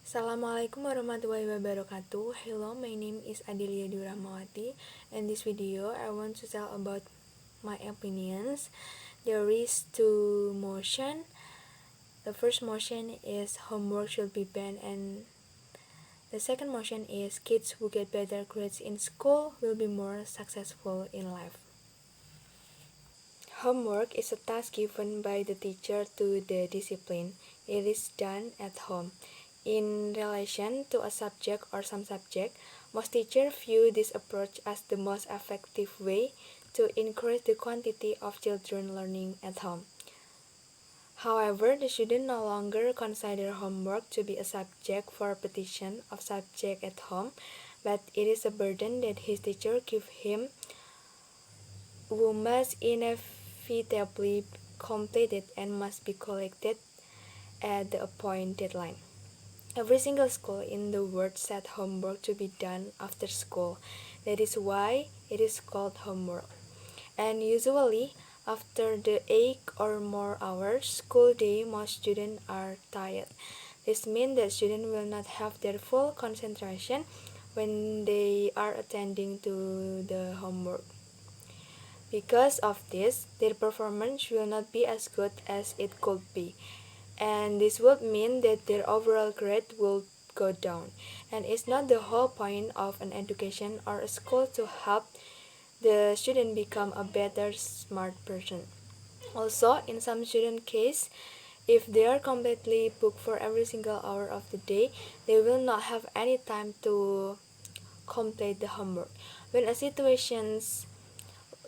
Assalamualaikum warahmatullahi wabarakatuh. Hello, my name is Adelia Dwi Rahmawati. In this video, I want to tell about my opinions. There is two motion. The first motion is homework should be banned, and the second motion is kids who get better grades in school will be more successful in life. Homework is a task given by the teacher to the discipline. It is done at home. In relation to a subject or some subject, most teachers view this approach as the most effective way to increase the quantity of children learning at home. However, the student no longer consider homework to be a subject for repetition of subject at home, but it is a burden that his teacher give him, who must inevitably complete it and must be collected at the appointed deadline. Every single school in the world set homework to be done after school. That is why it is called homework. And usually, after the 8 or more hours school day, most students are tired. This means that students will not have their full concentration when they are attending to the homework. Because of this, their performance will not be as good as it could be, and this would mean that their overall grade will go down. And it's not the whole point of an education or a school to help the student become a better smart person. Also, in some student case, if they are completely booked for every single hour of the day, they will not have any time to complete the homework. When a situations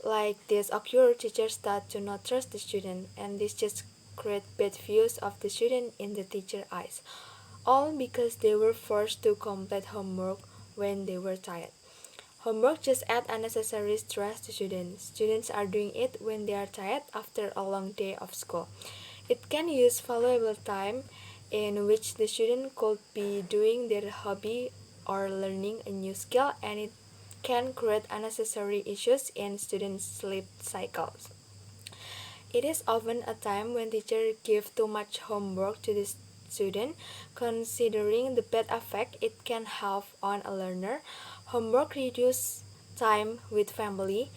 like this occur, teachers start to not trust the student, and this just create bad views of the student in the teacher eyes, all because they were forced to complete homework when they were tired. Homework just add unnecessary stress to students. Students are doing it when they are tired after a long day of school. It can use valuable time in which the student could be doing their hobby or learning a new skill, and it can create unnecessary issues in students' sleep cycles. It is often a time when teachers give too much homework to the student, considering the bad effect it can have on a learner. Homework reduces time with family,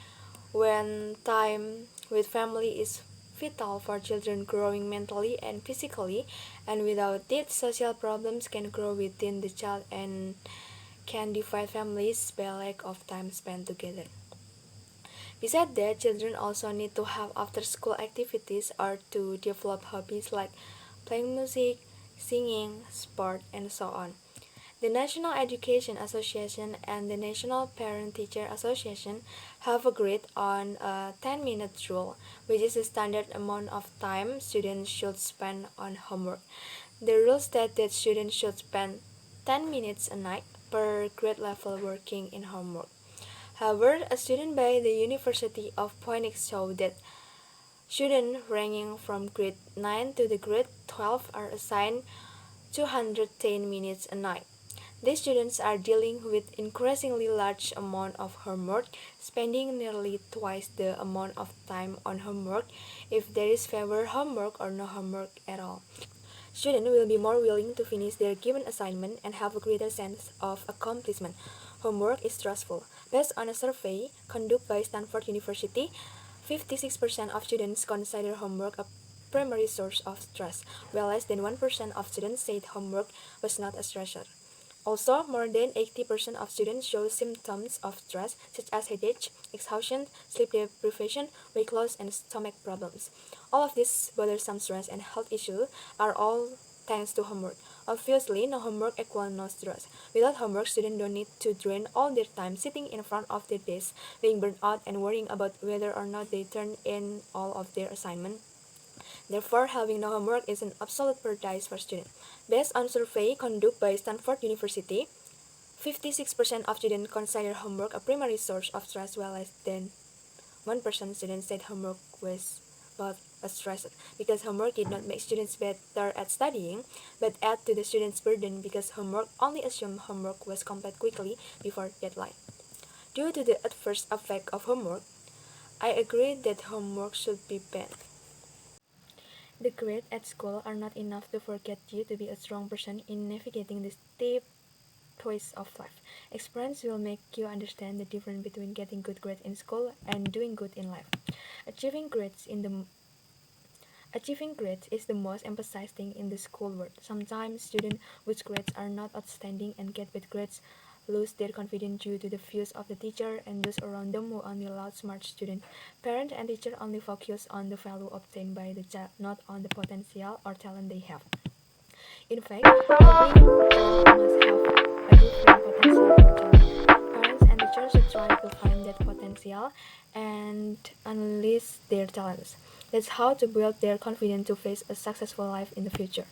when time with family is vital for children growing mentally and physically, and without it, social problems can grow within the child and can divide families by lack of time spent together. Besides that, children also need to have after-school activities or to develop hobbies like playing music, singing, sport, and so on. The National Education Association and the National Parent-Teacher Association have agreed on a 10-minute rule, which is the standard amount of time students should spend on homework. The rule states that students should spend 10 minutes a night per grade level working in homework. However, a student by the University of Phoenix showed that students ranging from grade 9 to the grade 12 are assigned 210 minutes a night. These students are dealing with increasingly large amount of homework, spending nearly twice the amount of time on homework if there is fewer homework or no homework at all. Students will be more willing to finish their given assignment and have a greater sense of accomplishment. Homework is stressful. Based on a survey conducted by Stanford University, 56% of students consider homework a primary source of stress, while less than 1% of students said homework was not a stressor. Also, more than 80% of students show symptoms of stress such as headache, exhaustion, sleep deprivation, weight loss, and stomach problems. All of these bothersome stress and health issues are all thanks to homework. Obviously, no homework equals no stress. Without homework, students don't need to drain all their time sitting in front of their desk, being burnt out and worrying about whether or not they turn in all of their assignments. Therefore, having no homework is an absolute paradise for students. Based on survey conducted by Stanford University, 56% of students consider homework a primary source of stress, while less than 1% students said homework was not a stress because homework did not make students better at studying, but add to the students' burden because homework only assumed homework was completed quickly before deadline. Due to the adverse effect of homework, I agree that homework should be banned. The grades at school are not enough to forget you to be a strong person in navigating the steep twists of life. Experience will make you understand the difference between getting good grades in school and doing good in life. Achieving grades in the Achieving grades is the most emphasized thing in the school world. Sometimes students whose grades are not outstanding and get bad grades lose their confidence due to the views of the teacher and those around them who only allow smart students. Parents and teachers only focus on the value obtained by the child, not on the potential or talent they have. In fact, every child must have a different potential or talent. Parents and teachers should try to find that potential and unleash their talents. That's how to build their confidence to face a successful life in the future.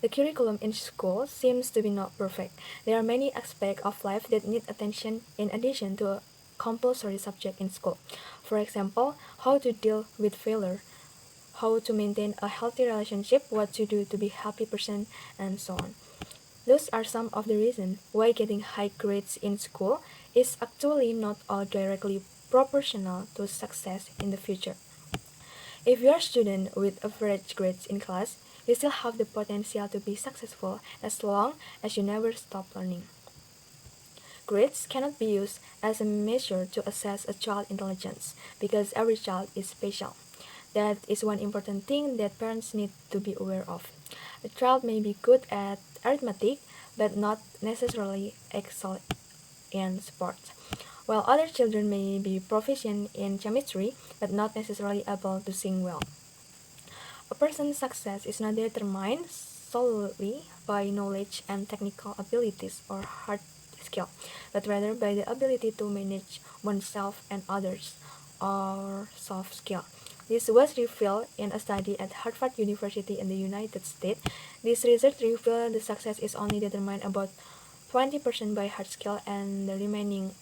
The curriculum in school seems to be not perfect. There are many aspects of life that need attention in addition to a compulsory subject in school. For example, how to deal with failure, how to maintain a healthy relationship, what to do to be a happy person, and so on. Those are some of the reasons why getting high grades in school is actually not all directly proportional to success in the future. If you're a student with average grades in class, you still have the potential to be successful as long as you never stop learning. Grades cannot be used as a measure to assess a child's intelligence because every child is special. That is one important thing that parents need to be aware of. A child may be good at arithmetic but not necessarily excel in sports, while other children may be proficient in chemistry but not necessarily able to sing well. A person's success is not determined solely by knowledge and technical abilities or hard skill, but rather by the ability to manage oneself and others, or soft skill. This was revealed in a study at Harvard University in the United States. This research revealed the success is only determined about 20% by hard skill and the remaining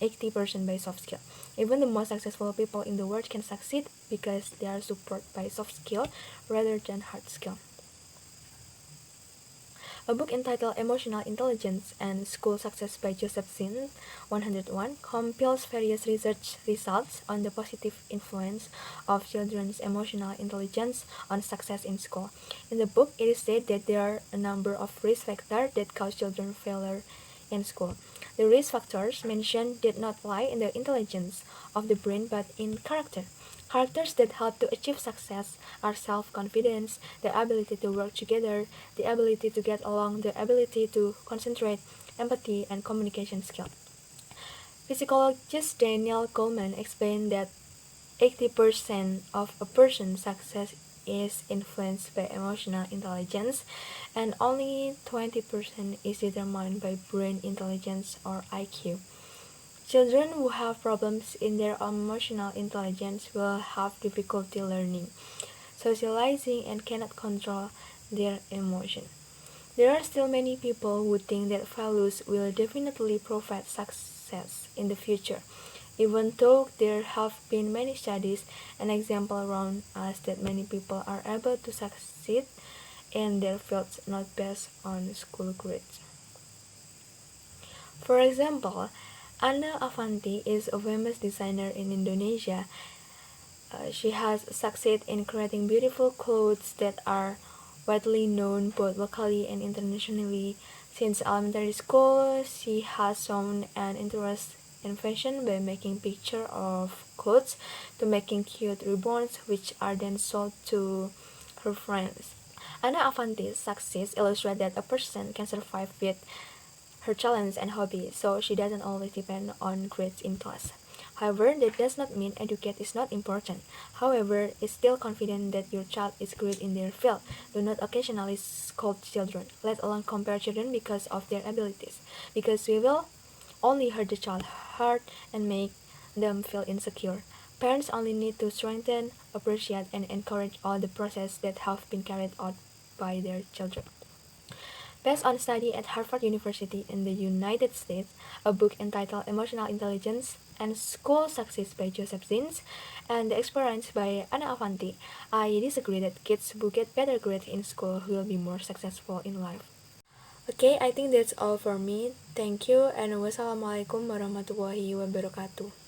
80% by soft skill. Even the most successful people in the world can succeed because they are supported by soft skill rather than hard skill. A book entitled Emotional Intelligence and School Success by Joseph Zinn, 101, compiles various research results on the positive influence of children's emotional intelligence on success in school. In the book, it is said that there are a number of risk factors that cause children failure in school. The risk factors mentioned did not lie in the intelligence of the brain but in character. Characters that help to achieve success are self-confidence, the ability to work together, the ability to get along, the ability to concentrate, empathy, and communication skill. Psychologist Daniel Goleman explained that 80% of a person's success is influenced by emotional intelligence, and only 20% is determined by brain intelligence or IQ. Children who have problems in their emotional intelligence will have difficulty learning, socializing, and cannot control their emotion. There are still many people who think that values will definitely provide success in the future, even though there have been many studies and examples around us that many people are able to succeed in their fields not based on school grades. For example, Anna Avanti is a famous designer in Indonesia. She has succeeded in creating beautiful clothes that are widely known both locally and internationally. Since elementary school, she has shown an interest in fashion by making pictures of clothes to making cute ribbons, which are then sold to her friends. Anna Avanti's success illustrates that a person can survive with her talents and hobbies, so she doesn't always depend on grades in class. However, that does not mean educate is not important. However, it's still confident that your child is great in their field. Do not occasionally scold children, let alone compare children because of their abilities, because we will only hurt the child hurt and make them feel insecure. Parents only need to strengthen, appreciate, and encourage all the process that have been carried out by their children. Based on a study at Harvard University in the United States, a book entitled Emotional Intelligence and School Success by Joseph Zins, and the experience by Anna Avanti, I disagree that kids who get better grades in school will be more successful in life. Okay, I think that's all for me. Thank you and wassalamualaikum warahmatullahi wabarakatuh.